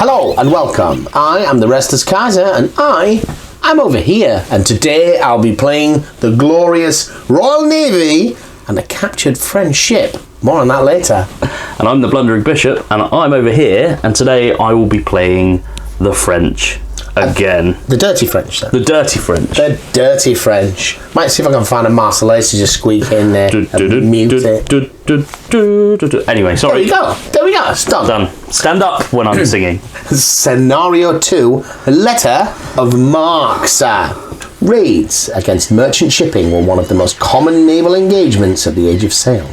Hello and welcome. I am the Restless Kaiser and I'm over here. And today I'll be playing the glorious Royal Navy and a captured French ship. More on that later. And I'm the Blundering Bishop and I'm over here, and today I will be playing the French again. The dirty French then? The dirty French. The dirty French. Might see if I can find a Marseillaise to just squeak in there and mute it. Anyway, sorry. There we go. It's done. Done. Stand up when I'm singing. Scenario 2, Letter of Marque, sir. Raids against merchant shipping were one of the most common naval engagements at the Age of Sail.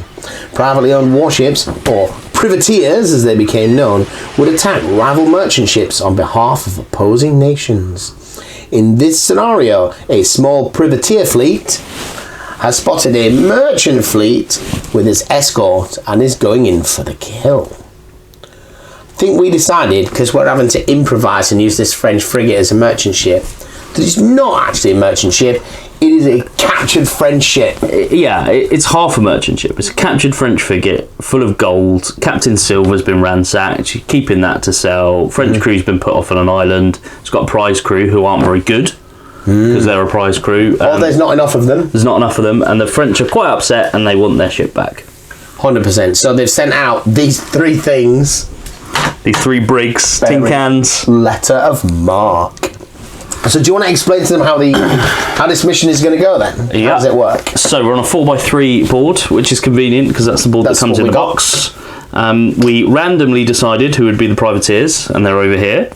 Privately owned warships, or privateers as they became known, would attack rival merchant ships on behalf of opposing nations. In this scenario, a small privateer fleet has spotted a merchant fleet with its escort and is going in for the kill. I think we decided, because we're having to improvise and use this French frigate as a merchant ship, that it's not actually a merchant ship, it is a captured French ship. Yeah, it's half a merchant ship. It's a captured French frigate full of gold. Captain Silver's been ransacked, keeping that to sell. French crew's been put off on an island. It's got a prize crew who aren't very good, because they're a prize crew. There's not enough of them. There's not enough of them, and the French are quite upset and they want their ship back. 100%. So they've sent out these three things. These three brigs, tin cans. Letter of Marque. So do you want to explain to them how this mission is going to go then? Yeah. How does it work? So we're on a 4x3 board, which is convenient because that's the board that comes in the box. We randomly decided who would be the privateers, and they're over here.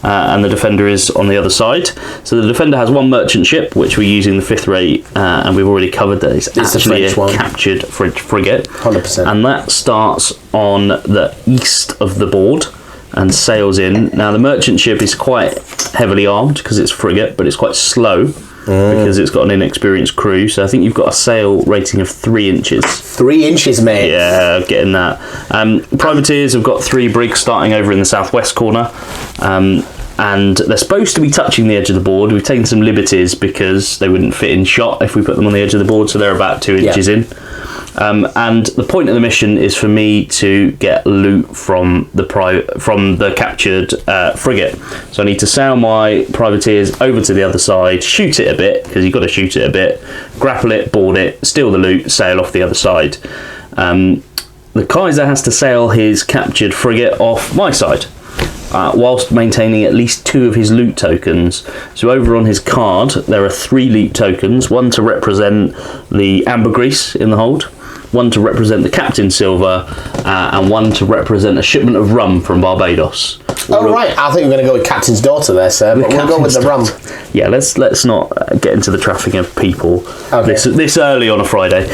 And the defender is on the other side. So the defender has one merchant ship, which we're using the 5th rate, and we've already covered that it's actually a captured French frigate. 100%. And that starts on the east of the board and sails in. Now the merchant ship is quite heavily armed because it's a frigate, but it's quite slow because it's got an inexperienced crew. So I think you've got a sail rating of 3 inches. 3 inches, mate. Yeah, getting that. Privateers have got 3 brigs starting over in the southwest corner, and they're supposed to be touching the edge of the board. We've taken some liberties because they wouldn't fit in shot if we put them on the edge of the board, so they're about 2 inches in. And the point of the mission is for me to get loot from the captured frigate. So I need to sail my privateers over to the other side, shoot it a bit, because you've got to shoot it a bit, grapple it, board it, steal the loot, sail off the other side. The Kaiser has to sail his captured frigate off my side, whilst maintaining at least 2 of his loot tokens. So over on his card there are 3 loot tokens, one to represent the ambergris in the hold, one to represent the Captain Silver, and one to represent a shipment of rum from Barbados. Right, I think we're going to go with Captain's daughter there, sir, but we'll go with the rum. Yeah, let's not get into the trafficking of people this early on a Friday.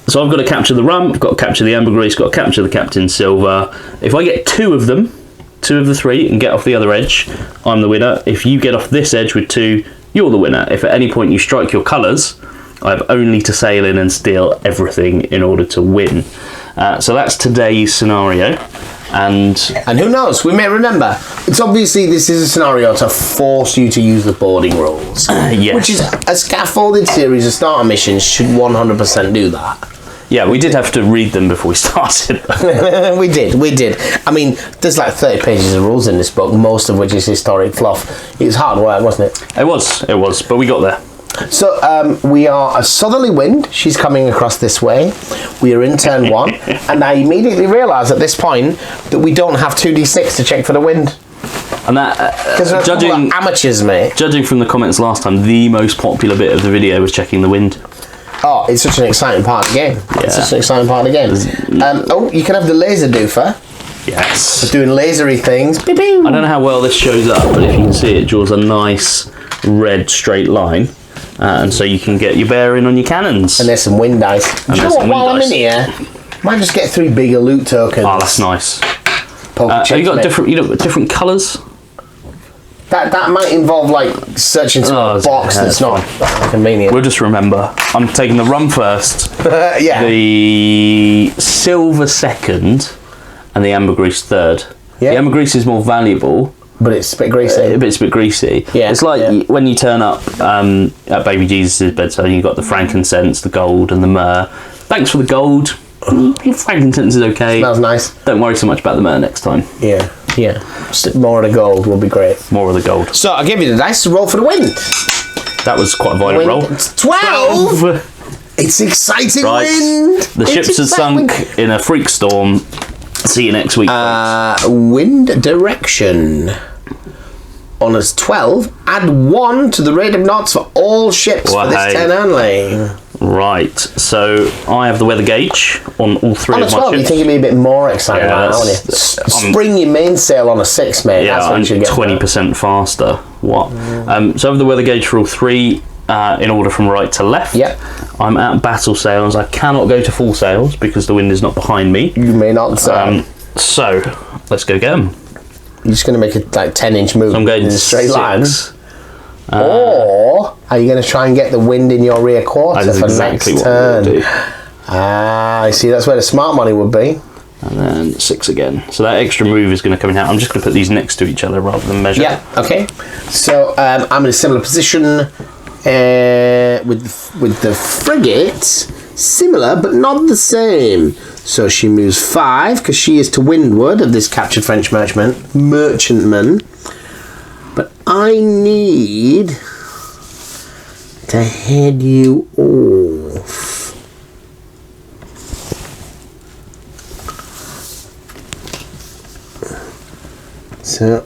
So I've got to capture the rum, I've got to capture the ambergris, got to capture the Captain Silver. If I get 2 of them, 2 of the 3, and get off the other edge, I'm the winner. If you get off this edge with 2, you're the winner. If at any point you strike your colours, I have only to sail in and steal everything in order to win. So that's today's scenario. And who knows, we may remember. It's obviously this is a scenario to force you to use the boarding rules. Yes. Which is a scaffolded series of starter missions should 100% do that. Yeah, we did have to read them before we started. we did. I mean, there's like 30 pages of rules in this book, most of which is historic fluff. It was hard work, wasn't it? It was, but we got there. So we are a southerly wind. She's coming across this way. We are in turn 1, and I immediately realise at this point that we don't have 2d6 to check for the wind. And that, because judging amateurs, mate. Judging from the comments last time, the most popular bit of the video was checking the wind. Oh, it's such an exciting part of the game. Yeah. It's such an exciting part of the game. You can have the laser doofer. Yes. For doing lasery things. Beep, beep. I don't know how well this shows up, but if you can see, it draws a nice red straight line. And so you can get your bearing on your cannons. And there's some wind dice. Do you know what, while I'm in here, I might just get 3 bigger loot tokens. Oh, that's nice. Have you got different colours? That might involve like searching through a box that's not convenient. We'll just remember. I'm taking the rum first. Yeah. The silver second, and the ambergris third. Yeah. The ambergris is more valuable. But it's a bit greasy. It's a bit greasy. Yeah. It's like when you turn up at Baby Jesus' bedside, you've got the frankincense, the gold, and the myrrh. Thanks for the gold. Frankincense is okay. Smells nice. Don't worry so much about the myrrh next time. Yeah. Yeah, more of the gold will be great. More of the gold. So I'll give you the dice to roll for the wind. That was quite a violent roll. It's 12! It's exciting wind! The ships have sunk in a freak storm. See you next week. Wind direction. On as 12, add 1 to the rate of knots for all ships for this turn only. Right, so I have the weather gauge on all 3 of my 12, ships. you think you'd be a bit more excited about it, wouldn't you? Spring your mainsail on a 6, mate. Yeah, That's what I'm you get 20% faster. What? So I have the weather gauge for all 3 in order from right to left. Yep. I'm at battle sails. I cannot go to full sails because the wind is not behind me. You may not. So let's go get them. You're just going to make a 10-inch move I'm going in a straight 6. line. Or are you going to try and get the wind in your rear quarter That's for exactly next what I'm turn? gonna do. I see. That's where the smart money would be. And then 6 again. So that extra move is going to come in out. I'm just going to put these next to each other rather than measure. Yeah. Okay. So I'm in a similar position with the frigate. Similar, but not the same. So she moves 5 because she is to windward of this captured French merchantman. But I need to head you off. So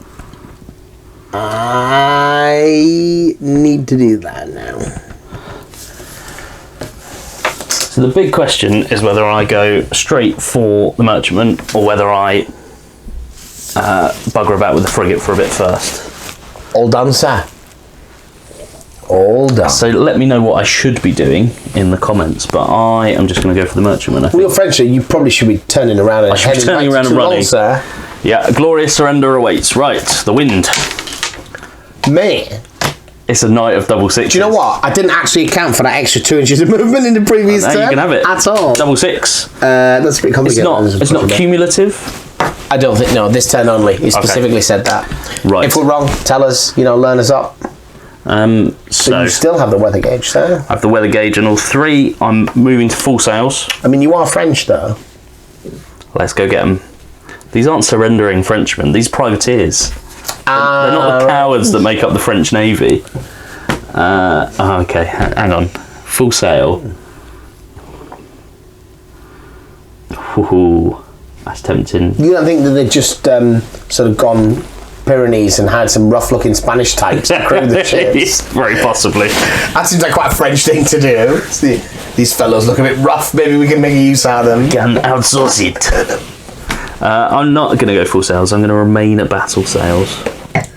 I need to do that now. So the big question is whether I go straight for the merchantman or whether I bugger about with the frigate for a bit first. All done, sir. All done. So let me know what I should be doing in the comments, but I am just going to go for the merchantman. I think. Well, French, you probably should be turning around and should be heading turning back around to and Toulon, running. sir. Yeah, a glorious surrender awaits. Right, the wind. Man, It's a night of double 6s. do you know what? I didn't actually account for that extra 2 inches of movement in the previous Now turn. you can have it. At all. Double 6. That's a bit complicated. It's not cumulative. I don't think, no, this turn only. He specifically said that. Right. If we're wrong, tell us, learn us up. But So you still have the weather gauge, sir. I have the weather gauge on all 3. I'm moving to full sails. I mean, you are French, though. Let's go get them. These aren't surrendering Frenchmen. These privateers. They're not the cowards that make up the French Navy. Okay, hang on. Full sail. Ooh, that's tempting. You don't think that they've just sort of gone Pyrenees and had some rough-looking Spanish types to crew the ships? Very possibly. That seems like quite a French thing to do. These fellows look a bit rough. Maybe we can make a use out of them. Can outsource it. I'm not going to go full sails. I'm going to remain at battle sails.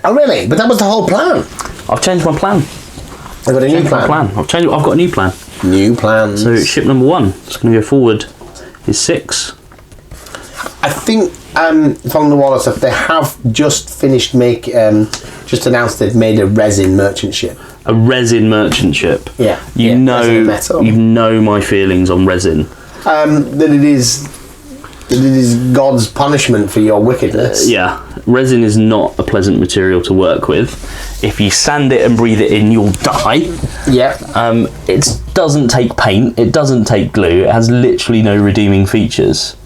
Oh, really? But that was the whole plan. I've changed my plan. I've got a new plan. I've got a new plan. New plans. So ship number 1 is going to go forward. Is 6. I think, following the Waller stuff, they have just finished just announced they've made a resin merchant ship. A resin merchant ship. Yeah. You resin metal. know my feelings on resin. That it is God's punishment for your wickedness. Yeah, resin is not a pleasant material to work with. If you sand it and breathe it in, you'll die. Yeah. It doesn't take paint. It doesn't take glue. It has literally no redeeming features.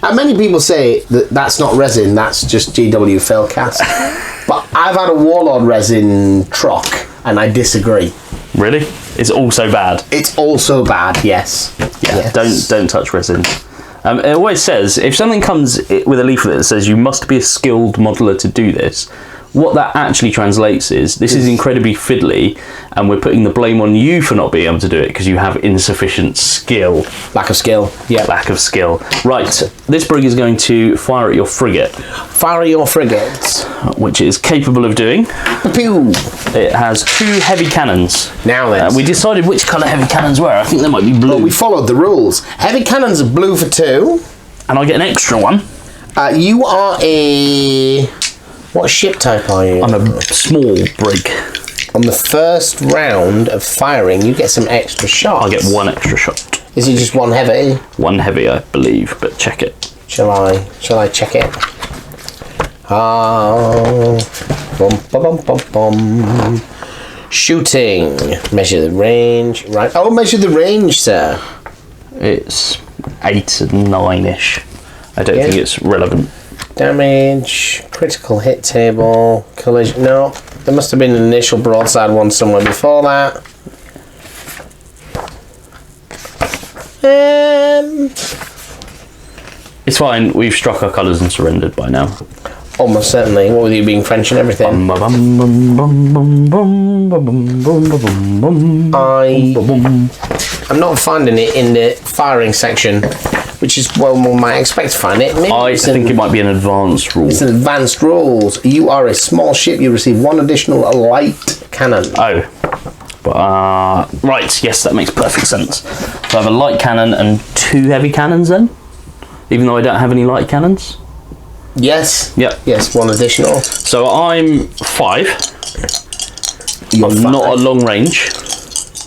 Many people say that that's not resin, that's just GW Failcast. But I've had a Warlord resin troc, and I disagree. Really? It's also bad. It's also bad, yes. Yeah. Yes. Don't touch resin. It always says, if something comes with a leaflet that says you must be a skilled modeler to do this, what that actually translates is, this is incredibly fiddly, and we're putting the blame on you for not being able to do it because you have insufficient skill. Lack of skill. Yeah. Lack of skill. Right, this brig is going to fire at your frigate. Fire your frigates. Which it is capable of doing. Pew. It has 2 heavy cannons. Now then. We decided which colour heavy cannons were. I think they might be blue. Well, we followed the rules. Heavy cannons are blue for 2. And I get an extra one. You are a... What ship type are you? I'm a small brig. On the first round of firing, you get some extra shots. I get 1 extra shot. Is it just 1 heavy? 1 heavy, I believe, but check it. Shall I check it? Bum, bum, bum, bum, bum. Shooting. Measure the range. Right. Oh, measure the range, sir. It's 8 and 9-ish. I don't think it's relevant. damage, critical hit table, collision. No, there must have been an initial broadside one somewhere before that. It's fine. We've struck our colours and surrendered by now. Almost certainly. What with you being French and everything? I'm not finding it in the firing section, which is what one might expect to find it. Maybe I think it might be an advanced rule. It's an advanced rules. You are a small ship. You receive one additional light cannon. Oh. Right, yes, that makes perfect sense. So I have a light cannon and 2 heavy cannons then? Even though I don't have any light cannons? Yes. Yep. Yes, one additional. So I'm 5. You're I'm 5. not at long range,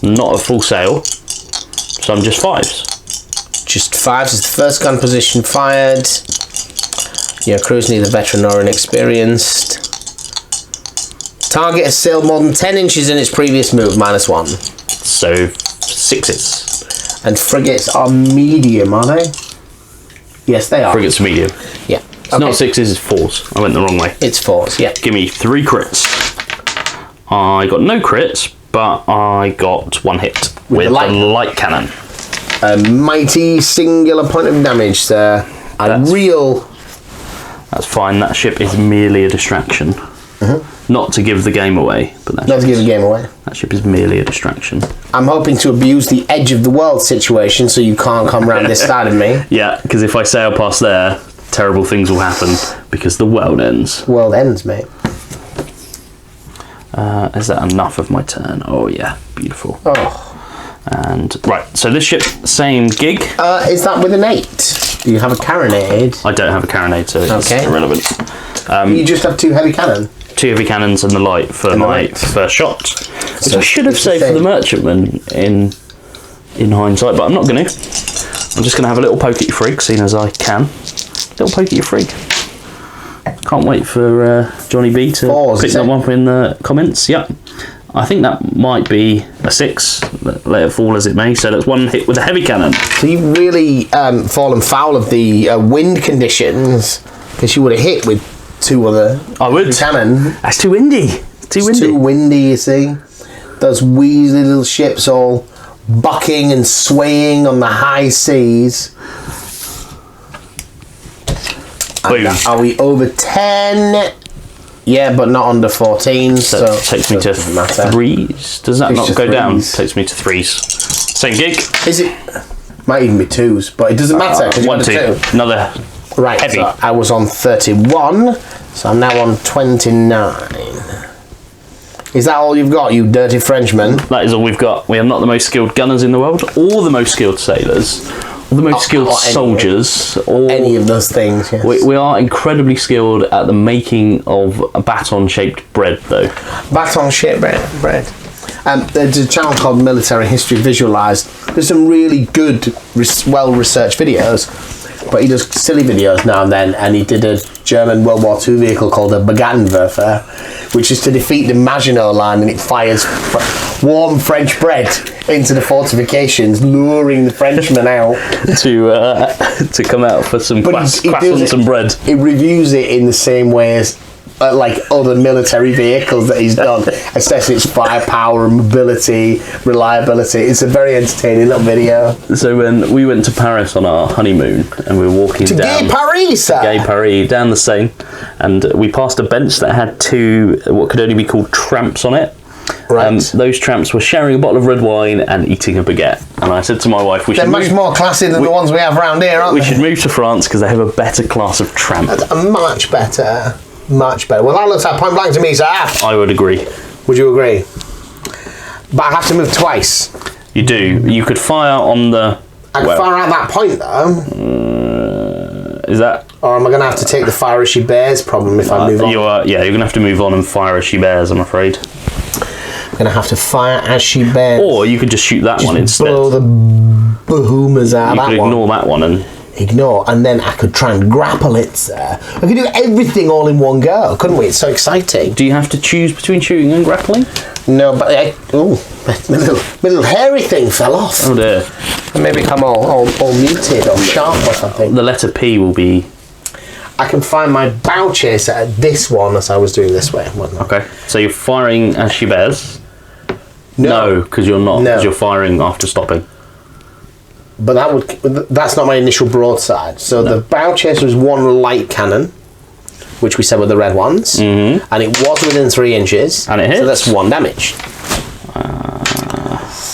not at full sail, so I'm just 5s. Just 5s is the first gun position fired. Your crew's neither veteran nor inexperienced. Target has sailed more than 10 inches in its previous move, -1. So 6s. And frigates are medium, are they? Yes, they are. Frigates are medium. Yeah. It's not 6s, it's 4s. I went the wrong way. It's 4s, yeah. Give me 3 crits. I got no crits, but I got 1 hit with the light cannon. A mighty singular point of damage, sir. That's fine. That ship is merely a distraction. Not to give the game away, but not to give the game away. That ship is merely a distraction. I'm hoping to abuse the edge of the world situation so you can't come round this side of me. Yeah, because if I sail past there, terrible things will happen because the world ends. World ends, mate. Is that enough of my turn? Oh yeah, beautiful. Oh. And right, so this ship, same gig. Is that with an 8? Do you have a carronade? I don't have a carronade, so it's irrelevant. You just have 2 heavy cannon. 2 heavy cannons and the light for my first shot, which I should have saved for the merchantman in hindsight, but I'm not going to. I'm just going to have a little poke at your frig, seeing as I can. Little poke at your frig. Can't wait for Johnny B to pick that one up in the comments. Yep. I think that might be a 6, let it fall as it may. So that's 1 hit with a heavy cannon. So you've really fallen foul of the wind conditions, because you would have hit with 2 other cannon. That's too windy. It's too windy, you see. Those wheezy little ships all bucking and swaying on the high seas. Are we over 10? Yeah, but not under 14. So that takes me to 3s. Does that not go down? Takes me to 3s. Same gig. Is it? Might even be 2s, but it doesn't matter. 1, 2. Another right. Heavy. So I was on 31, so I'm now on 29. Is that all you've got, you dirty Frenchman? That is all we've got. We are not the most skilled gunners in the world, or the most skilled sailors, or the most skilled soldiers, or any of those things. Yes. We are incredibly skilled at the making of a baton-shaped bread, though. Baton-shaped bread. There's a channel called Military History Visualised. There's some really good, well-researched videos, but he does silly videos now and then, and he did a German World War II vehicle called a Bagattenwerfer, which is to defeat the Maginot Line, and it fires warm French bread into the fortifications, luring the Frenchmen out to come out for some croissants and bread. He reviews it in the same way as like other military vehicles that he's done, especially its firepower, mobility, reliability. It's a very entertaining little video. So when we went to Paris on our honeymoon, and we were walking down Gay Paris, sir. Gay Paris, down the Seine, and we passed a bench that had 2 what could only be called tramps on it. Right. Those tramps were sharing a bottle of red wine and eating a baguette. And I said to my wife, they're much more classy than the ones we have around here, aren't they? We should move to France because they have a better class of tramp. Much better. Much better. Well, that looks like point blank to me, sir. I would agree. Would you agree? But I have to move twice. You do. You could fire on the... I could fire out that point, though. Is that... Or am I going to have to take the fire as she bears problem if I move on? You're going to have to move on and fire as she bears, I'm afraid. I'm going to have to fire as she bears. Or you could just shoot that one instead. Blow the bahoomas out of that one. You could ignore that one and... Ignore, and then I could try and grapple it, sir. I could do everything all in one go, couldn't we? It's so exciting. Do you have to choose between shooting and grappling? No, but my little hairy thing fell off. Oh dear. And maybe become all muted or sharp or something. The letter P will be... I can find my bow chaser at this one as I was doing this way. Okay, so you're firing as she bears? No, because you're not. Because you're firing after stopping. But that's not my initial broadside. So the bow chaser is one light cannon, which we said were the red ones, and it was within 3 inches. And it hits. So that's 1 damage.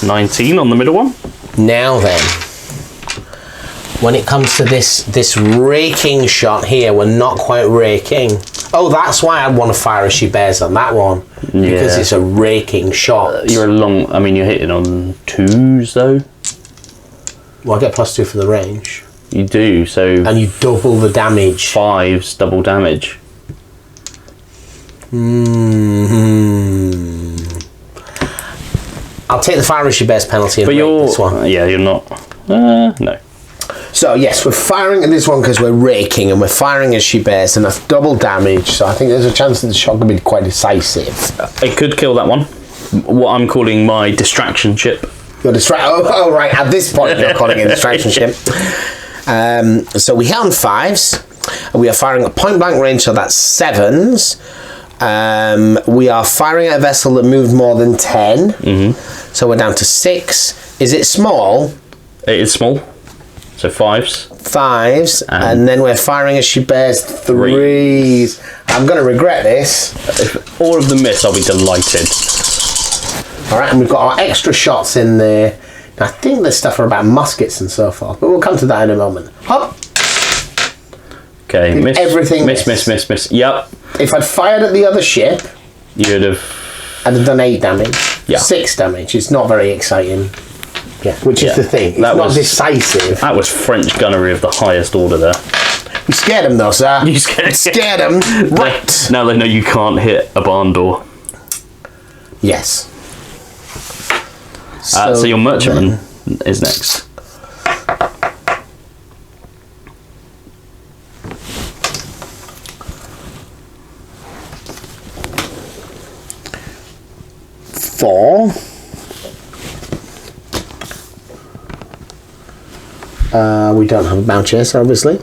19 on the middle one. Now then, when it comes to this raking shot here, we're not quite raking. Oh, that's why I want to fire as she bears on that one. Because it's a raking shot. You're hitting on 2s though. Well, I get +2 for the range. You do, so... And you double the damage. 5s, double damage. I'll take the fire as she bears penalty and rake this one. Yeah, you're not... no. So, yes, we're firing at this one because we're raking, and we're firing as she bears, and that's double damage, so I think there's a chance that the shot could be quite decisive. It could kill that one. What I'm calling my distraction chip. Your oh, right, at this point you're calling it a distraction chip. So we hit on 5s, and we are firing at point blank range, so that's 7s. We are firing at a vessel that moved more than 10, so we're down to 6. Is it small? It is small. So 5s. 5s, and then we're firing as she bears 3s. I'm going to regret this. If all of them miss, I'll be delighted. Alright, and we've got our extra shots in there. I think there's stuff about muskets and so forth, but we'll come to that in a moment. Hop! Okay, miss. Everything miss. Yep. If I'd fired at the other ship, I'd have done 8 damage. Yeah. 6 damage. It's not very exciting. Yeah, which is the thing. It's not decisive. That was French gunnery of the highest order there. You scared them though, sir. You scared them. Right. Now they know you can't hit a barn door. Yes. So your merchantman is next. Four. We don't have a bow chaser, obviously.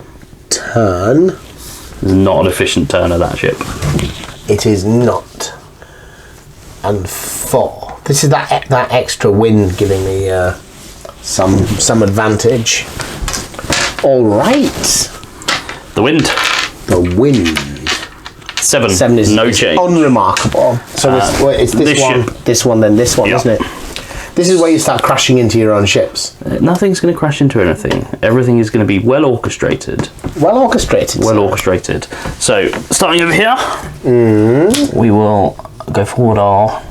Turn. It's not an efficient turn of that ship. It is not. And 4. This is that extra wind giving me some advantage. All right. The wind. The wind. 7. 7 is no change. Unremarkable. So it's this one, ship. this one, then this one, Yep. isn't it? This is where you start crashing into your own ships. Nothing's going to crash into anything. Everything is going to be well orchestrated. Well orchestrated. Well orchestrated. So, starting over here, we will go forward our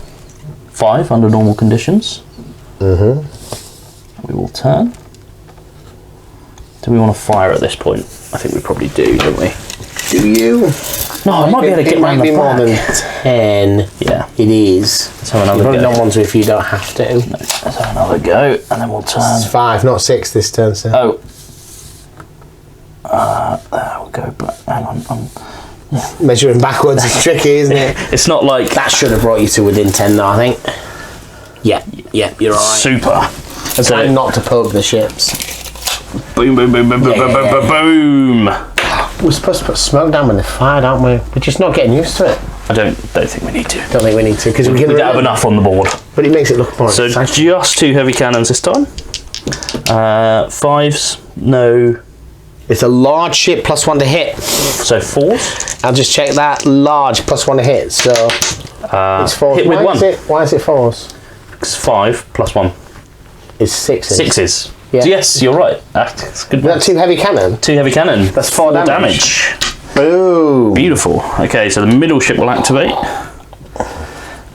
5 under normal conditions. We will turn. Do we want to fire at this point? I think we probably do, don't we? Do you? No, I might be able to get around the more back. than 10. Yeah. It is. Let's have another You probably go. don't want to if you don't have to. No, let's have another go, and then we'll turn. It's 5, not 6 this turn, sir. Oh. There we go, but hang on. Measuring backwards is tricky, isn't it? It's not like... That should have brought you to within 10 though, I think. Yeah, you're alright. Super. So, Try not to poke the ships. boom, boom, boom, boom, boom, boom, boom, boom, boom. We're supposed to put smoke down when they're fired, aren't we? We're just not getting used to it. I don't think we need to. Don't think we need to, because We don't have enough on the board. But it makes it look more So exciting. just 2 heavy cannons this time. 5s, no. It's a large ship, +1 to hit. So 4s. I'll just check that. Large, +1 to hit. So it's 4s. hit with 1. Why is it 4s? It's 5 plus 1. It's 6s. 6s. Yeah. Yes, you're right. That's good. Is that 2 heavy cannon? 2 heavy cannon. That's 4 damage. Boom. Beautiful. Okay, so the middle ship will activate.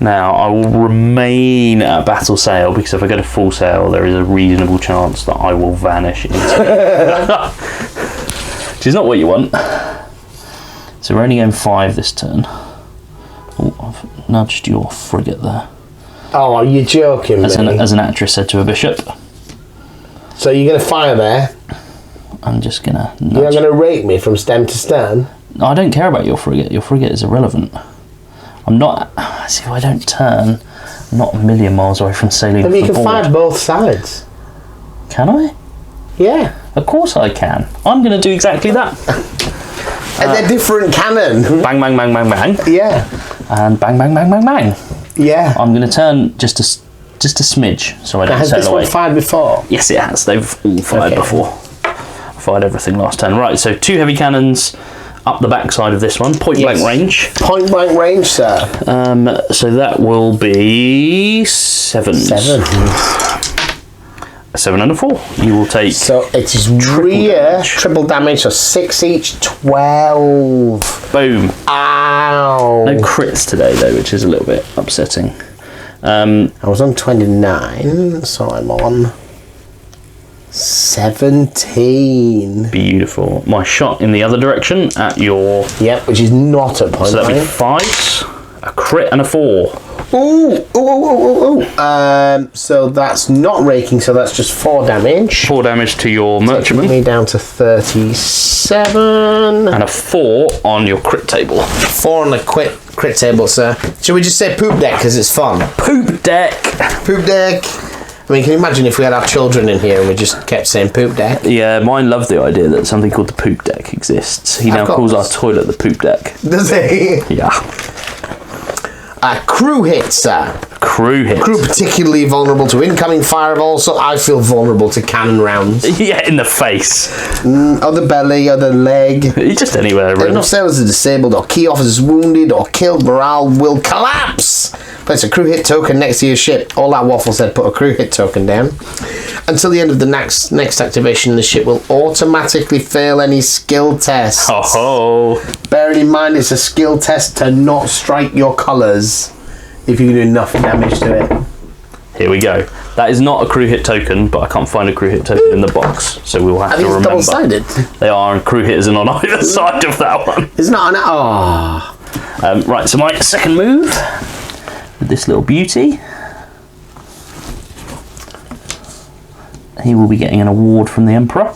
Now, I will remain at battle sail, because if I go to full sail, there is a reasonable chance that I will vanish into it. Which is not what you want. So we're only going 5 this turn. Oh, I've nudged your frigate there. Oh, are you joking, As me? an actress said to a bishop. So you're going to fire there? I'm just going to nudge. You're not going to rake me from stem to stern? I don't care about your frigate. Your frigate is irrelevant. I'm not... See, if I don't turn, I'm not a million miles away from sailing But off you the can board. fire both sides. Can I? Yeah. Of course I can. I'm going to do exactly that. And they're different cannon. Bang, bang, bang, bang, bang. Yeah. And bang, bang, bang, bang, bang. Yeah. I'm going to turn just a smidge, so I don't Has sail this away. one fired before? Yes, it has. They've all fired before. Fired everything last turn. Right, so 2 heavy cannons up the backside of this one. Point blank range. Point blank range, sir. So that will be 7. 7. A 7 and a 4. You will take. So it is triple damage, so 6 each, 12. Boom. Ow. No crits today, though, which is a little bit upsetting. I was on 29, so I'm on 17. Beautiful. My shot in the other direction at your. Yep, which is not a point. So that'd be 5, a crit, and a 4. Ooh. So that's not raking, so that's just 4 damage. 4 damage to your merchantman. Taking me down to 37. And a 4 on your crit table. 4 on the crit table, sir. Should we just say poop deck because it's fun? Poop deck. Poop deck. I mean, can you imagine if we had our children in here and we just kept saying poop deck? Yeah, mine loved the idea that something called the poop deck exists. He now calls our toilet the poop deck. Does he? Yeah. Crew hit, sir. Crew hit. Crew particularly vulnerable to incoming fire of all sorts. I feel vulnerable to cannon rounds. Yeah, in the face. Other belly, other leg. Just anywhere, really. Enough sailors are disabled or key officers wounded or killed, morale will collapse. Place a crew hit token next to your ship. All that waffle said, put a crew hit token down. Until the end of the next activation, the ship will automatically fail any skill tests. Oh. Bearing in mind it's a skill test to not strike your colours if you can do enough damage to it. Here we go. That is not a crew hit token, but I can't find a crew hit token in the box, so we will have to remember. Double-sided. They are, and crew hit isn't on either side of that one. It's not an... Oh. Right, so my second move with this little beauty. He will be getting an award from the Emperor.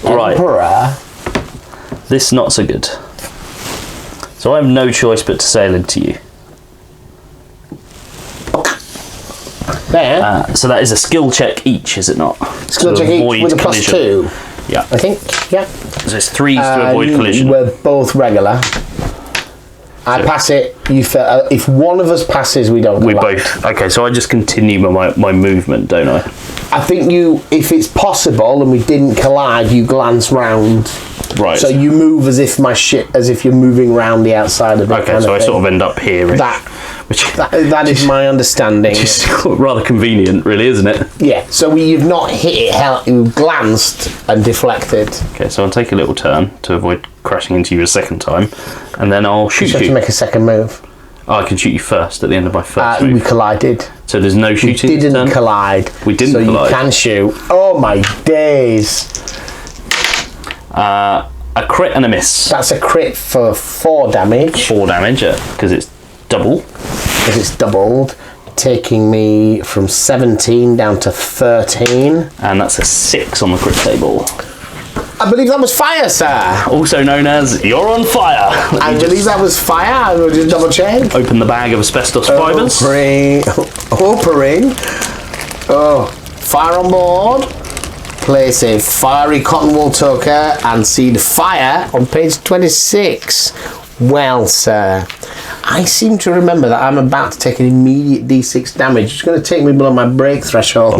Right. Emperor? This not so good. So I have no choice but to sail into you. There. So that is a skill check each, is it not? Skill check each with a +2. Yeah. I think, yeah. So it's 3s to avoid collision. We're both regular. I pass it. If one of us passes, we don't. We both. Okay, so I just continue my movement, don't I? I think if it's possible and we didn't collide, you glance round. Right. So you move as if you're moving round the outside of it. Okay, so I sort of end up here. That is my understanding. Which is rather convenient, really, isn't it? Yeah. So you've not hit it. You've glanced and deflected. Okay, so I'll take a little turn to avoid crashing into you a second time, and then I'll shoot you. You have to make a second move. Oh, I can shoot you first at the end of my first move. We collided. So there's no shooting. We didn't collide. We didn't collide. So you can shoot. Oh my days. A crit and a miss. That's a crit for 4 damage. 4 damage, because it's double. Because it's doubled. Taking me from 17 down to 13. And that's a 6 on the crit table. I believe that was fire, sir. Also known as you're on fire. I believe that was fire. I will just double check. Open the bag of asbestos fibres. Opening. Oh, fire on board. Place a fiery cotton wool toker and seed fire on page 26. Well, sir, I seem to remember that I'm about to take an immediate D6 damage. It's going to take me below my break threshold.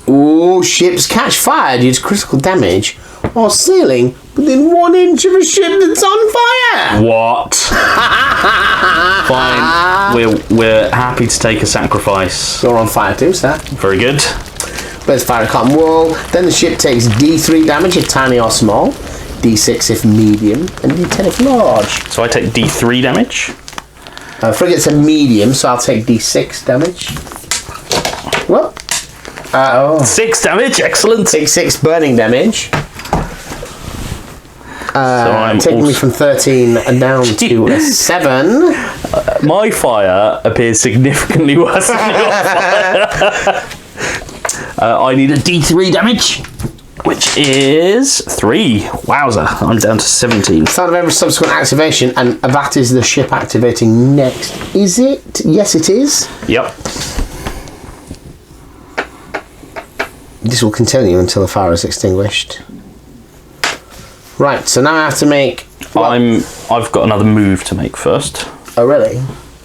Ooh, ships catch fire due to critical damage or sailing within 1 inch of a ship that's on fire. What? Fine. We're happy to take a sacrifice. You're on fire too, sir. Very good. Let's fire a cotton wool. Then the ship takes D3 damage if tiny or small, D6 if medium, and D10 if large. So I take D3 damage. Frigate's a medium, so I'll take D6 damage. What? 6 damage, excellent. Take 6 burning damage. So I'm taking me from 13 and down to a 7. My fire appears significantly worse than your fire. I need a D3 damage, which is 3. Wowza, I'm down to 17. Start of every subsequent activation, and that is the ship activating next. Is it? Yes, it is. Yep. This will continue until the fire is extinguished. Right, so now I have to make... I've got another move to make first. Oh, really?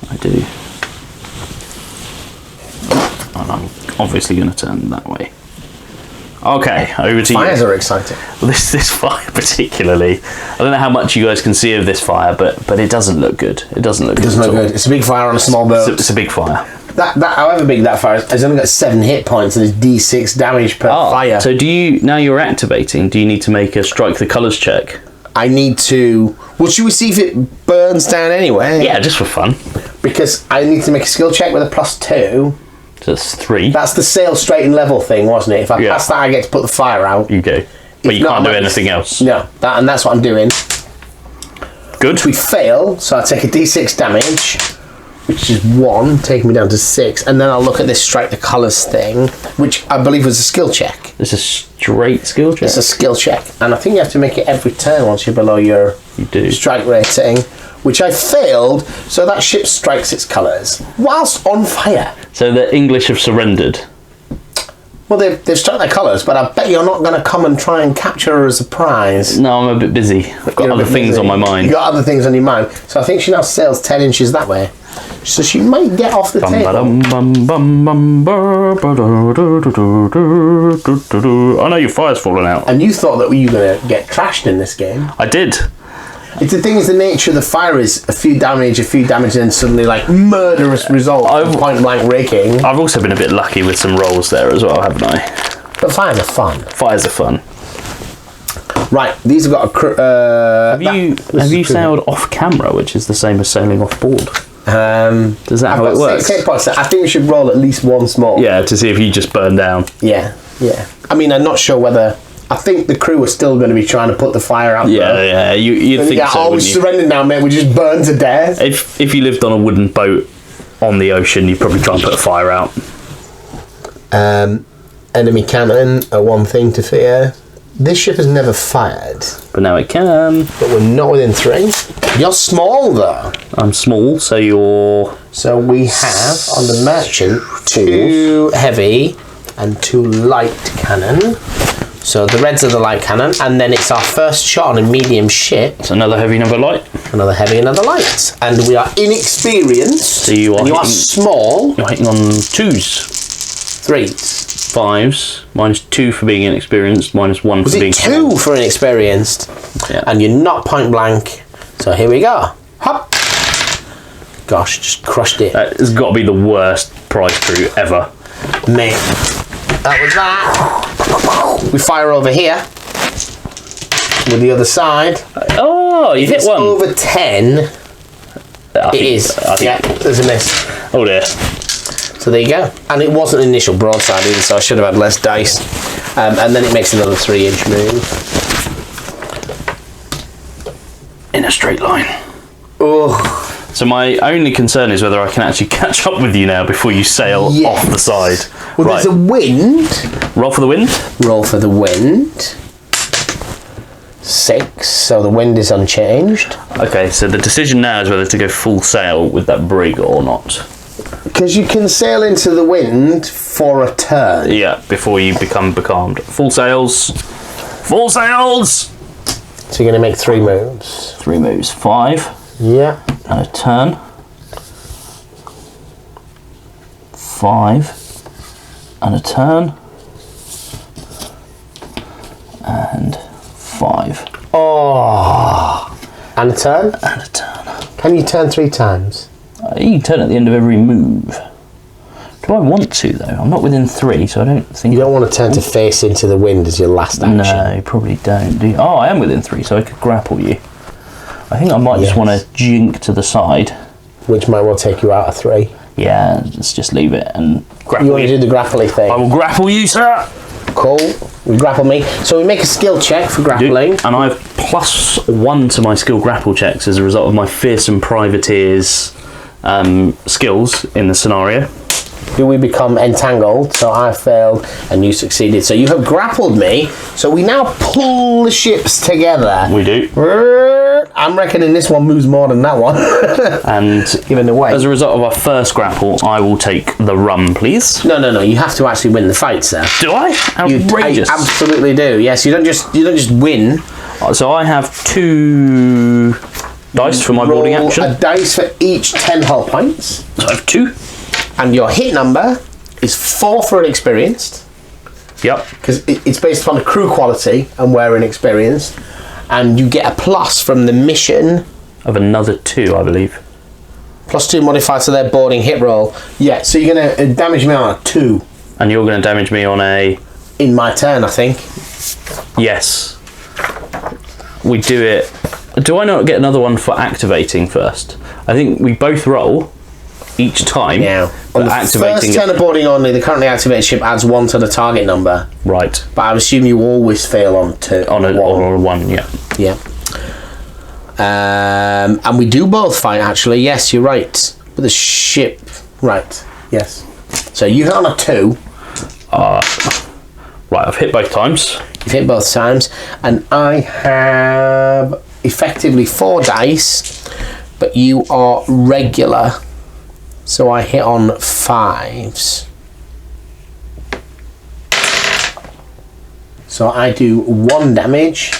I do. And I'm obviously going to turn that way. Okay, over to you. Fires are exciting. Well, this fire particularly, I don't know how much you guys can see of this fire, but it doesn't look good. It doesn't look good. It's a big fire on a small boat. It's a big fire. That however big that fire is, it's only got 7 hit points and it's D6 damage per fire. So now you're activating, do you need to make a strike the colours check? I need to... Well, should we see if it burns down anyway? Yeah, just for fun. Because I need to make a skill check with a +2. So that's 3. That's the sail straight and level thing, wasn't it? If I pass that, I get to put the fire out. You do. But you can't do anything else. No, and that's what I'm doing. Good. We fail, so I take a D6 damage, which is 1, taking me down to 6, and then I'll look at this strike the colours thing, which I believe was a skill check. It's a straight skill check? It's a skill check, and I think you have to make it every turn once you're below your strike rating, which I failed, so that ship strikes its colours whilst on fire. So the English have surrendered? Well, they've struck their colours, but I bet you're not going to come and try and capture her as a prize. No, I'm a bit busy. I've got other things on my mind. You've got other things on your mind. So I think she now sails 10 inches that way. So she might get off the table. I know your fire's fallen out. And you thought that you were going to get trashed in this game. I did. It's the thing is, the nature of the fire is a few damage, and then suddenly like murderous result of point blank raking. I've also been a bit lucky with some rolls there as well, haven't I? But fires are fun. Fires are fun. Right, these have got a... have you sailed off camera, which is the same as sailing off board? Does that how it works? 6 hit points. I think we should roll at least one small. Yeah, to see if you just burn down. Yeah. I mean, I'm not sure whether... I think the crew are still going to be trying to put the fire out. Yeah, you'd think so. Oh, we surrendered now, mate. We just burned to death. If you lived on a wooden boat on the ocean, you'd probably try and put a fire out. Enemy cannon are one thing to fear. This ship has never fired. But now it can. But we're not within 3. You're small, though. I'm small, so you're... So we have, on the merchant, 2 heavy and 2 light cannon. So the reds are the light cannon, and then it's our first shot on a medium ship. It's another heavy, another light. Another heavy, another light. And we are inexperienced. So you are small. You're hitting on 2s. 3s. 5s. -2 for being inexperienced, -1 for being... Was it 2 for inexperienced? Yeah. And you're not point blank. So here we go. Hop. Gosh, just crushed it. That has got to be the worst prize crew ever. Mate. That was that. We fire over here with the other side. Oh, you hit one. Over 10. It is. Yeah, there's a miss. Oh dear. So there you go. And it wasn't an initial broadside either, so I should have had less dice. And then it makes another 3-inch move. In a straight line. Oh. So my only concern is whether I can actually catch up with you now before you sail off the side. Well, there's a wind. Roll for the wind. Roll for the wind. 6, so the wind is unchanged. Okay, so the decision now is whether to go full sail with that brig or not. Because you can sail into the wind for a turn. Yeah, before you become becalmed. Full sails. Full sails! So you're going to make 3 moves. 3 moves. 5. Yeah. And a turn. 5. And a turn. And 5. Oh. And a turn? And a turn. Can you turn 3 times? You can turn at the end of every move. Do I want to, though? I'm not within 3, so I don't think... You don't want to turn to face into the wind as your last action. No, you probably don't, do you? Oh, I am within 3, so I could grapple you. I think I might just want to jink to the side. Which might well take you out of 3. Yeah, let's just leave it and grapple you. You want to do the grappling thing? I will grapple you, sir! Cool. You grapple me. So we make a skill check for grappling. And I have +1 to my skill grapple checks as a result of my fearsome privateer's skills in the scenario. Do we become entangled? So I failed and you succeeded. So you have grappled me. So we now pull the ships together. We do. I'm reckoning this one moves more than that one. And Giving away. as a result of our first grapple, I will take the rum, please. No. You have to actually win the fight, sir. Do I? Outrageous. I absolutely do. Yes, you don't just win. So I have 2 dice for my boarding action. A dice for each 10 hull points. So I have 2. And your hit number is 4 for inexperienced. Yep. Because it's based upon the crew quality and we're inexperienced. And you get a plus from the mission. Of another 2, I believe. +2 modifier to their boarding hit roll. Yeah, so you're going to damage me on a 2. And you're going to damage me on a... In my turn, I think. Yes. We do it... Do I not get another one for activating first? I think we both roll each time. Yeah. On the activating first turn of boarding only, the currently activated ship adds 1 to the target number. Right. But I assume you always fail on 2. On a 1, yeah. Yeah. And we do both fight, actually. Yes, you're right. With the ship. Right. Yes. So you hit on a 2. Right, I've hit both times. You've hit both times. And I have effectively 4 dice. But you are regular. So I hit on 5s. So I do 1 damage.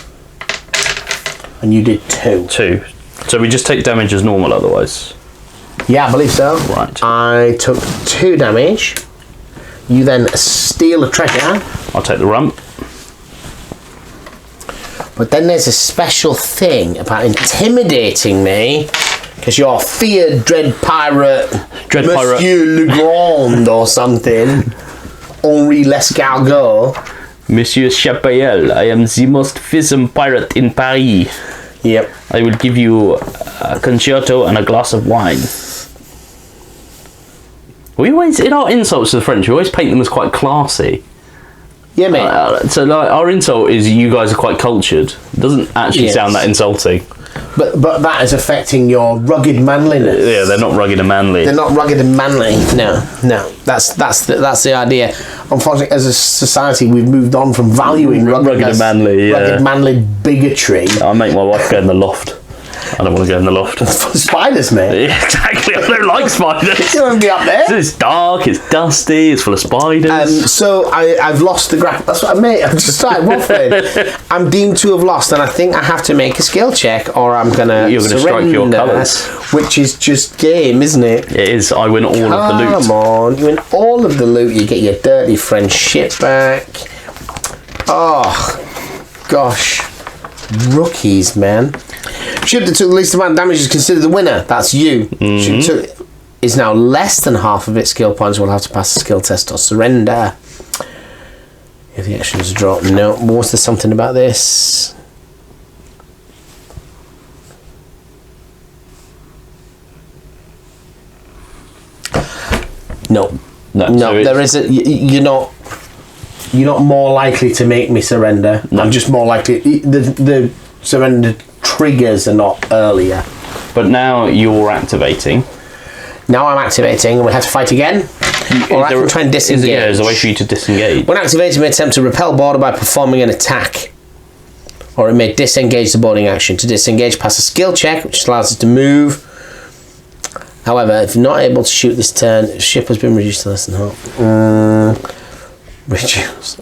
And you did 2. 2. So we just take damage as normal otherwise. Yeah, I believe so. Right. I took 2 damage. You then steal a treasure. I'll take the rum. But then there's a special thing about intimidating me. Because you're feared dread pirate. Monsieur Legrand or something. Henri Lescargot. Monsieur Chapaille, I am the most fearsome pirate in Paris. Yep. I will give you a concerto and a glass of wine. We always, in our insults to the French, we always paint them as quite classy. Yeah, mate. So like, our insult is you guys are quite cultured. It doesn't actually sound that insulting. But that is affecting your rugged manliness. Yeah, they're not rugged and manly. They're not rugged and manly. No. That's the idea. Unfortunately, as a society, we've moved on from valuing rugged and manly. Yeah. Rugged, manly bigotry. I make my wife go in the loft. I don't want to go in the loft. Spiders, mate. Yeah, exactly. I don't like spiders. You don't be up there. It's dark. It's dusty. It's full of spiders. So I've lost the graph. That's what I made. I'm just started waffling. I'm deemed to have lost, and I think I have to make a skill check, or I'm gonna. You're gonna strike your colours, which is just game, isn't it? It is. I win all of the loot. Come on, you win all of the loot. You get your dirty French ship back. Oh, gosh, rookies, man. Ship that took the least amount of damage is considered the winner. That's you. Ship is now less than half of its skill points. Will have to pass a skill test or surrender. If the actions drop, no. Was there something about this? No. So there isn't. You're not more likely to make me surrender. No. I'm just more likely. The surrender triggers are not earlier. But now you're activating. Now I'm activating, and we have to fight again. Or I can try and disengage. There's a way for you to disengage. When activated, it may attempt to repel border by performing an attack. Or it may disengage the boarding action. To disengage, pass a skill check, which allows it to move. However, if not able to shoot this turn, the ship has been reduced to less than half. Reduce.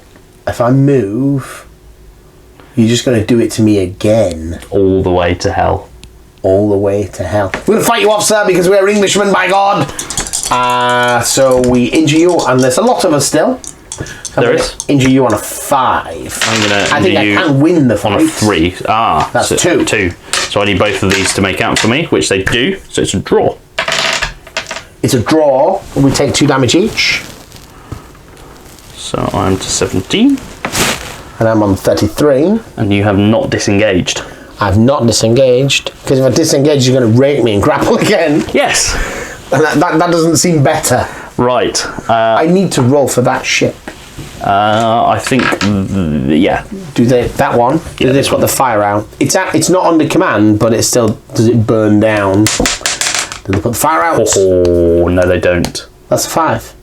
If I move, you're just going to do it to me again. All the way to hell. All the way to hell. We're going to fight you off, sir, because we're Englishmen, by God. So we injure you, and there's a lot of us still. So there is. Injure you on a 5. I think I can win the fight. On a 3. That's so 2. 2. So I need both of these to make out for me, which they do. So it's a draw. It's a draw. We take 2 damage each. So I'm to 17. And I'm on 33. And you have not disengaged. I've not disengaged. Because if I disengage, you're going to rake me and grapple again. Yes. And that doesn't seem better. Right. I need to roll for that ship. I think, yeah. Do they that one? Yeah, Do this what the fire out? It's not under command, but it still does it burn down? Do they put the fire out? Oh no, they don't. That's a 5.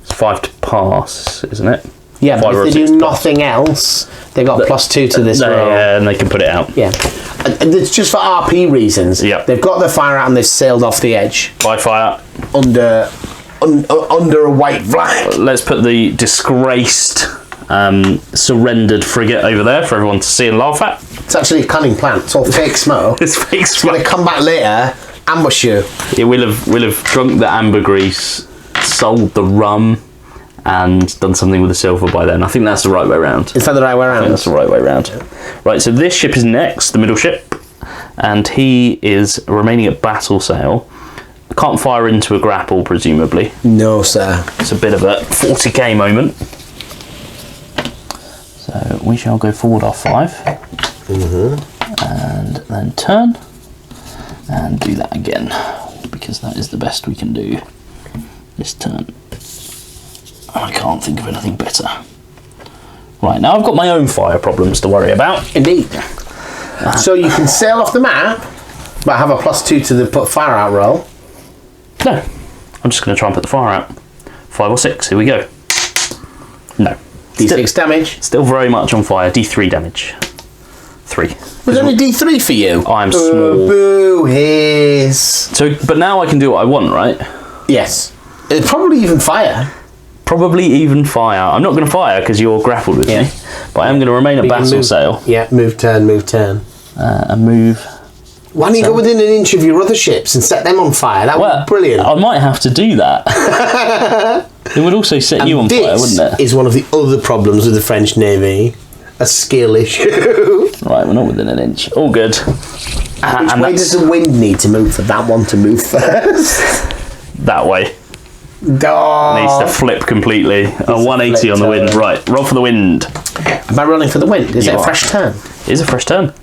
It's 5 to pass, isn't it? Yeah, but 5 or if they 6 do to pass. nothing else, they got +2 to this roll. Yeah, and they can put it out. Yeah. And it's just for RP reasons. Yep. They've got their fire out and they've sailed off the edge. By fire. Under a white flag. Let's put the disgraced, surrendered frigate over there for everyone to see and laugh at. It's actually a cunning plan. It's all fake smoke. It's fake It's smoke. going to come back later, ambush you. Yeah, we'll have drunk the ambergris, sold the rum, and done something with the silver by then. I think that's the right way around. Is that the right way around? That's the right way around. Right, so this ship is next, the middle ship, and he is remaining at battle sail. Can't fire into a grapple, presumably. No, sir. It's a bit of a 40k moment. So we shall go forward our 5. And then turn. And do that again. Because that is the best we can do this turn. I can't think of anything better. Right, now I've got my own fire problems to worry about. Indeed. So you can sail off the map, but have a +2 to the put fire out roll. No, I'm just going to try and put the fire out. 5 or 6, here we go. No. D6 damage. Still very much on fire. D3 damage. 3. Was only D3 for you? I'm small. Boo, hiss. So, but now I can do what I want, right? Yes. It'd probably even fire. Probably even fire. I'm not going to fire because you're grappled with me, but I am going to remain at battle sail. Yeah, move turn, move turn. And move. Why don't you go within an inch of your other ships and set them on fire? That would be brilliant. I might have to do that. It would also set you on fire, wouldn't it? This is one of the other problems with the French Navy. A skill issue. Right, we're not within an inch. All good. Which way does the wind need to move for that one to move first? That way. Oh. Needs to flip completely. A 180 on the wind. turn. Right, roll for the wind. Am I rolling for the wind? Is it a fresh turn? It is a fresh turn.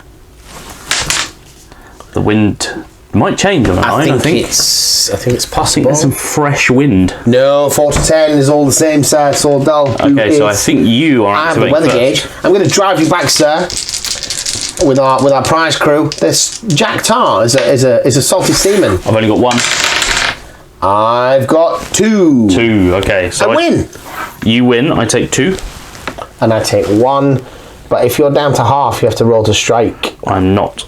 The wind might change on a line, I think. I think it's I think possible. there's some fresh wind. No, 4 to 10 is all the same, sir. It's all dull. Okay, so I think you are I have the activating weather first. gauge. I'm going to drive you back, sir, with our prize crew. This Jack Tar is a salty seaman. I've only got 1. I've got 2. 2, okay. So I win. You win, I take 2. And I take 1. But if you're down to half, you have to roll to strike. I'm not.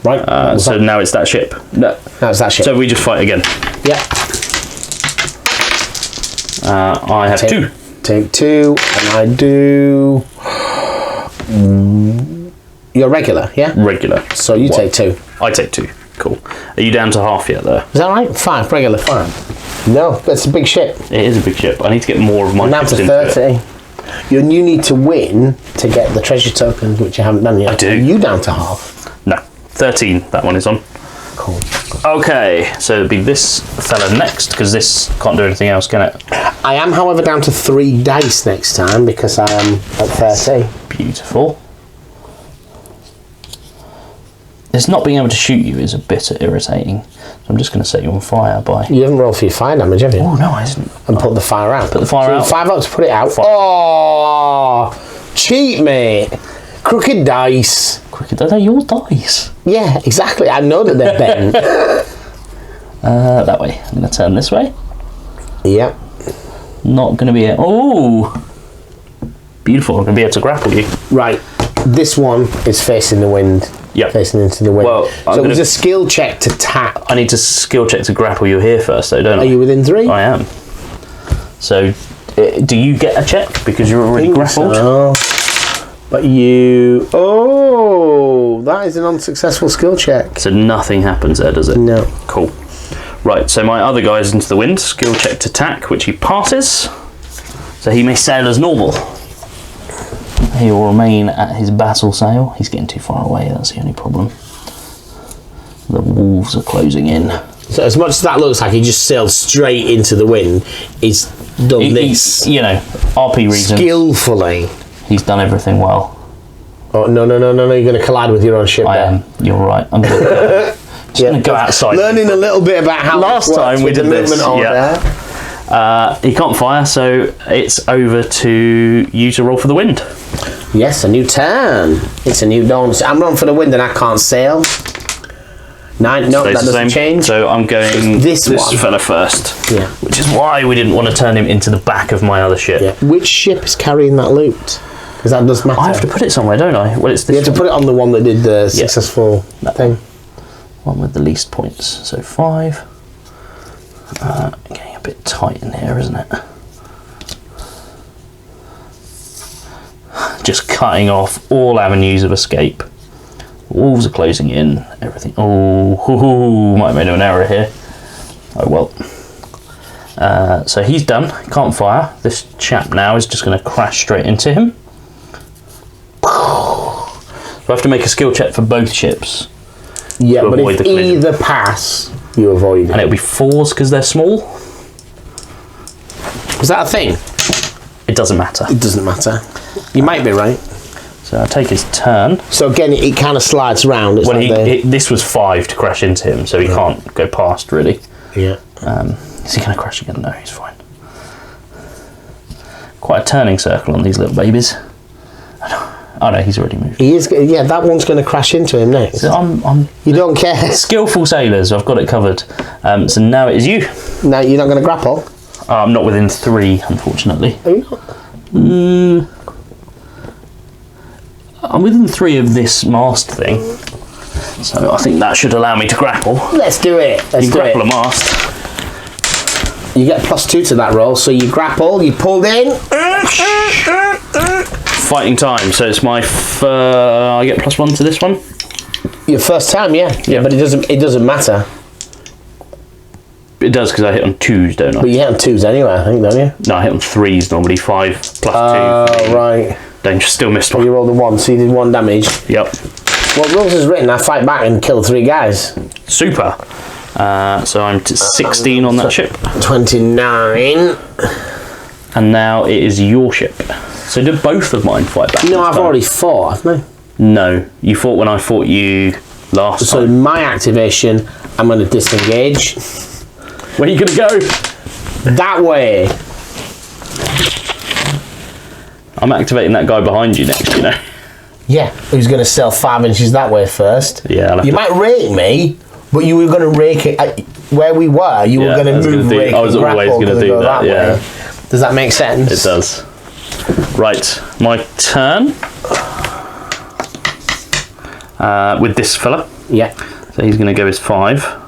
Right. So now it's that ship. No. Now it's that ship. So we just fight again. Yeah. I have 2. Take 2, and I do. You're regular, yeah? Regular. So you take 2. I take 2. Cool. Are you down to half yet, though? Is that right? 5, regular 5. No, that's a big ship. It is a big ship. I need to get more of my I'm down ships to into 30. it. You need to win to get the treasure tokens, which you haven't done yet. I do. Are you down to half? No. 13, that one is on. Cool. Okay, so it'll be this fella next, because this can't do anything else, can it? I am, however, down to 3 dice next time because I am at 30. Beautiful. It's not being able to shoot you is a bit irritating. So I'm just going to set you on fire by... You haven't rolled for your fire damage, have you? Oh, no, I didn't. And put the fire out. Put the fire out. 5 out to put it out. Fire. Oh, cheat, mate. Crooked dice. They're your dice. Yeah, exactly. I know that they're bent. That way. I'm going to turn this way. Yep. Not going to be... Oh! Beautiful. I'm going to be able to grapple you. Right. This one is facing the wind. Yep. Facing into the wind. Well, so it was a skill check to tap. I need to skill check to grapple you here first, though, don't I? Are you within 3? I am. So, do you get a check because you're already grappled? So. But you... Oh, that is an unsuccessful skill check. So nothing happens there, does it? No. Cool. Right, so my other guy's into the wind. Skill check to tack, which he passes. So he may sail as normal. He will remain at his battle sail. He's getting too far away, that's the only problem. The wolves are closing in. So as much as that looks like he just sailed straight into the wind, he's done this. You know, RP reasons. Skillfully. He's done everything well. Oh, no, you're going to collide with your own ship I there. am. You're right. I'm going to going to go outside. Learning a little bit about how last time we did this. He can't fire, so it's over to you to roll for the wind. Yes, a new turn. It's a new dawn. So I'm rolling for the wind and I can't sail. 9. No, that doesn't change. So I'm going this one. fella first. Yeah. Which is why we didn't want to turn him into the back of my other ship. Yeah. Which ship is carrying that loot? Because that does matter. I have to put it somewhere, don't I? Well, it's this. You have to put it on the one that did the successful thing. One with the least points. So 5. Getting a bit tight in here, isn't it? Just cutting off all avenues of escape. Walls are closing in. Everything. Oh, might have made an error here. Oh well. So he's done. Can't fire. This chap now is just going to crash straight into him. So I have to make a skill check for both ships. Yeah, but if either pass, you avoid it. And it'll be 4s because they're small. Was that a thing? It doesn't matter. It doesn't matter. You might be right. So I'll take his turn. So again, it kind of slides round. It's this was 5 to crash into him, so he can't go past really. Yeah. Is he going to crash again? No, he's fine. Quite a turning circle on these little babies. Oh no, he's already moved. He is. Yeah, that one's going to crash into him next. So you don't care. Skillful sailors, I've got it covered. So now it is you. Now you're not going to grapple? I'm not within 3, unfortunately. Are you not? I'm within 3 of this mast thing. So I think that should allow me to grapple. Let's do it. You grapple a mast. You get +2 to that roll, so you grapple, you pulled in. Fighting time, so it's my I get +1 to this one. Your first time, yeah, but it doesn't matter. It does because I hit on 2s, don't I? But you hit on 2s anyway, I think, don't you? No, I hit on 3s normally. 5 +2. Oh, right. Then you still missed one. You rolled a 1, so you did 1 damage. Yep. What rules is written? I fight back and kill 3 guys. Super. So I'm to 16 on that ship. 29. And now it is your ship. So did both of mine fight back? No, I've already fought, haven't I? No, you fought when I fought you last So time. my activation, I'm going to disengage. Where are you going to go? That way. I'm activating that guy behind you next, you know. Yeah, who's going to sail 5 inches that way first? Yeah. You might rake me, but you were going to rake it where we were. You were going to move, rake, I was and always grapple going to do that. Yeah. way. Does that make sense? It does. Right, my turn. With this fella. Yeah. So he's going to go his 5.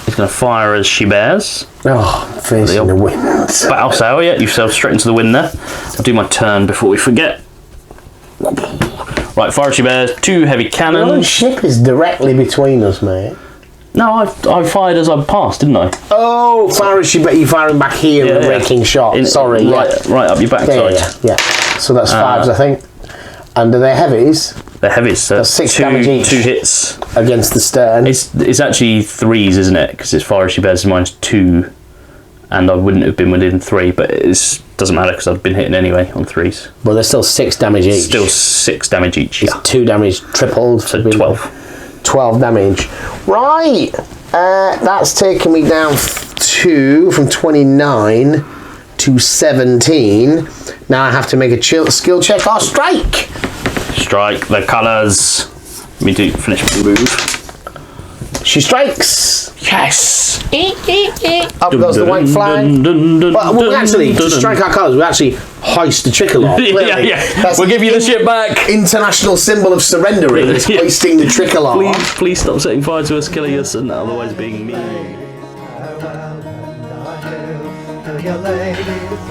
He's going to fire as she bears. Oh, facing the wind. Battle sail, yeah, you've sailed straight into the wind there. I'll do my turn before we forget. Right, fire as she bears, 2 heavy cannons. The ship is directly between us, mate. No, I fired as I passed, didn't I? Oh, fire as she bears, you're firing back here and raking shot. Sorry, right up your backside. Yeah. So that's 5s, I think. And are they heavies? They're heavies, so that's 6 damage each. 2 hits. Against the stern. It's actually 3s, isn't it? Because it's fire as she bears minus 2. And I wouldn't have been within 3, but it doesn't matter because I've been hitting anyway on 3s. Well, there's still 6 damage each. Still 6 damage each, It's 2 damage tripled. So 12. 12 damage. Right! That's taken me down from 29 to 17. Now I have to make a skill check or strike! Strike the colours. Let me finish my move. She strikes! Yes! Up goes the white flag. Well, actually, to strike our colours, we actually hoist the tricolour. Yeah. That's we'll give you the ship back. International symbol of surrendering is hoisting the tricolour. Please stop setting fire to us, killing us, and otherwise being mean.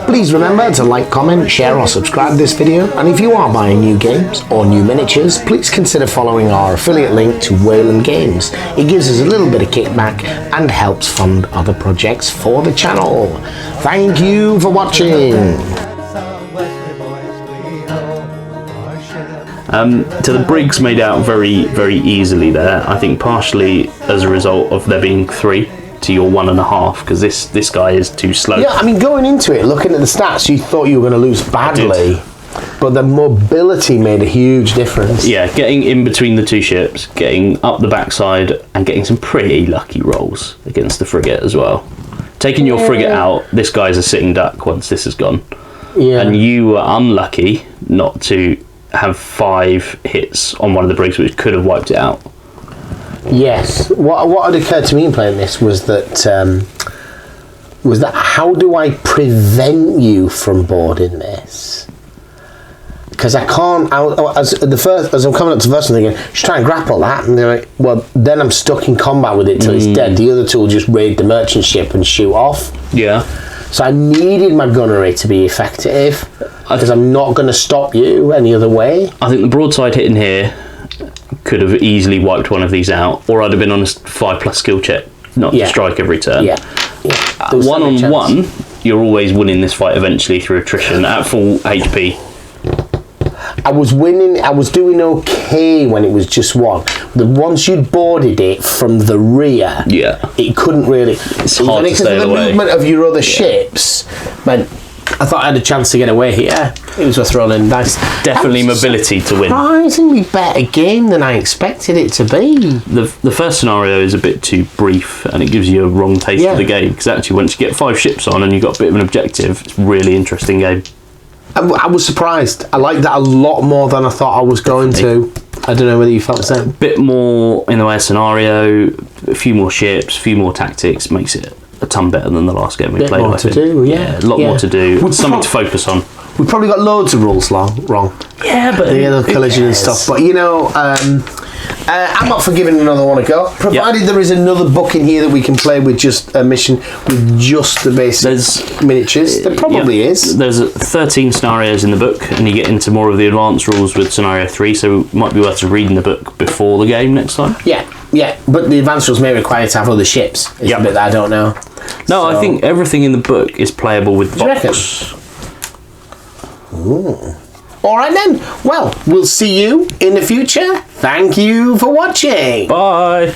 Please remember to like, comment, share or subscribe to this video, and if you are buying new games or new miniatures, please consider following our affiliate link to Wayland Games. It gives us a little bit of kickback and helps fund other projects for the channel. Thank you for watching. So the brig's made out very, very easily there. I think partially as a result of there being 3 to your 1.5, because this guy is too slow. Yeah, I mean, going into it, looking at the stats, you thought you were going to lose badly, but the mobility made a huge difference. Yeah, getting in between the 2 ships, getting up the backside, and getting some pretty lucky rolls against the frigate as well. Taking your frigate out, this guy's a sitting duck once this is gone. Yeah. And you were unlucky not to have 5 hits on one of the brigs, which could have wiped it out. Yes. What had occurred to me in playing this was that was that how do I prevent you from boarding this? Because I can't. As I'm coming up to the first one, thinking, just try and grapple that, and they're like, well, then I'm stuck in combat with it till it's dead. The other two will just raid the merchant ship and shoot off. Yeah. So I needed my gunnery to be effective, because I'm not going to stop you any other way. I think the broadside hitting here could have easily wiped one of these out, or I'd have been on a 5+ skill check, not to strike every turn. Yeah. One on one, you're always winning this fight eventually through attrition at full HP. I was winning. I was doing okay when it was just one. Once you'd boarded it from the rear, it couldn't really. It's hard to stay the away. movement of your other ships meant I thought I had a chance to get away here. It was worth rolling dice. Definitely mobility to win. Surprisingly better game than I expected it to be. The first scenario is a bit too brief, and it gives you a wrong taste of the game. Because actually, once you get 5 ships on and you've got a bit of an objective, it's a really interesting game. I was surprised. I liked that a lot more than I thought I was going to. I don't know whether you felt the same. A bit more in the way of scenario, a few more ships, a few more tactics, makes it a ton better than the last game we played. More to do, a lot more to do. Something to focus on. We probably got loads of rules wrong. Yeah, but the other collision and stuff. But you know, I'm up for giving another one a go. Provided there is another book in here that we can play with just a mission with just the basic miniatures. There probably is. There's 13 scenarios in the book, and you get into more of the advanced rules with scenario 3. So it might be worth just reading the book before the game next time. Yeah. But the advanced rules may require to have other ships. It's a bit that I don't know. No, I think everything in the book is playable with box. Ooh. All right then. Well, we'll see you in the future. Thank you for watching. Bye.